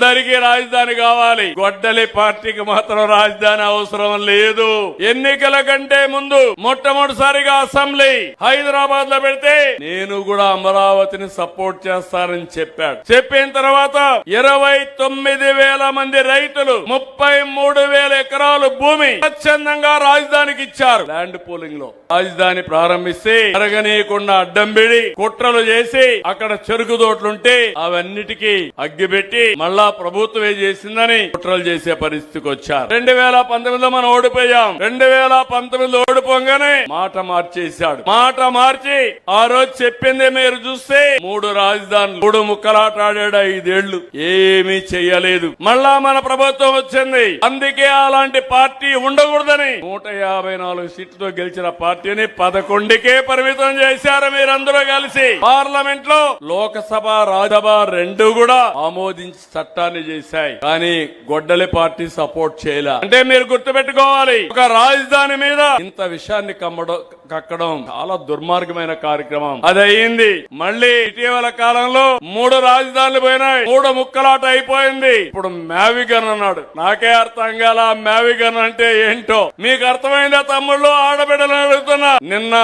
అందరికీ రాజధాని కావాలి. గొడ్డలి పార్టీకి మాత్రం రాజధాని అవసరం లేదు. ఎన్నికల కంటే ముందు మొట్టమొదటిసారిగా అసెంబ్లీ హైదరాబాద్ లో పెడితే నేను కూడా అమరావతిని సపోర్ట్ చేస్తానని చెప్పాడు. చెప్పిన తర్వాత 29,000 మంది రైతులు 33,000 ఎకరాలు భూమి స్వచ్ఛందంగా రాజధానికి ఇచ్చారు. ల్యాండ్ పూలింగ్ లో రాజధాని ప్రారంభిస్తే జరగనీయకుండా అడ్డం పెడి కుట్రలు చేసి అక్కడ చెరుకు తోటలుంటే అవన్నిటికీ అగ్గిపెట్టి మళ్ళా ప్రభుత్వమే చేసిందని కుట్రలు చేసే పరిస్థితికి వచ్చారు. 2019లో మనం ఓడిపోయాం. 2019 ఓడిపోగానే మాట మార్చేశాడు. మాట మార్చి ఆ రోజు చెప్పింది మీరు చూస్తే 3 రాజధానులు 3 ముక్కలాటాడాడు. 5 ఏళ్లు ఏమీ చెయ్యలేదు. మళ్ళా మన ప్రభుత్వం వచ్చింది. అందుకే అలాంటి పార్టీ ఉండకూడదని 154 సీట్లతో గెలిచిన పార్టీని 11కే పరిమితం చేశారు. మీరందరూ కలిసి పార్లమెంట్ లో లోకసభ రాజ్యసభ 2 కూడా ఆమోదించి చట్టాన్ని చేశాయి. కానీ గొడ్డలి పార్టీ సపోర్ట్ చేయలే. అంటే మీరు గుర్తుపెట్టుకోవాలి, ఒక రాజధాని మీద ఇంత విషయాన్ని కక్కడం చాలా దుర్మార్గమైన కార్యక్రమం. అది అయింది. మళ్ళీ ఇటీవల కాలంలో 3 రాజధానులు పోయినాయి. 3 ముక్కలాట అయిపోయింది. ఇప్పుడు మ్యావిగన్ అన్నాడు. నాకే అర్థం కాల మ్యావిగన్ అంటే ఏంటో. మీకు అర్థమైందా తమ్ముళ్ళు, ఆడబిడ్డలు అడుగుతున్నా. నిన్న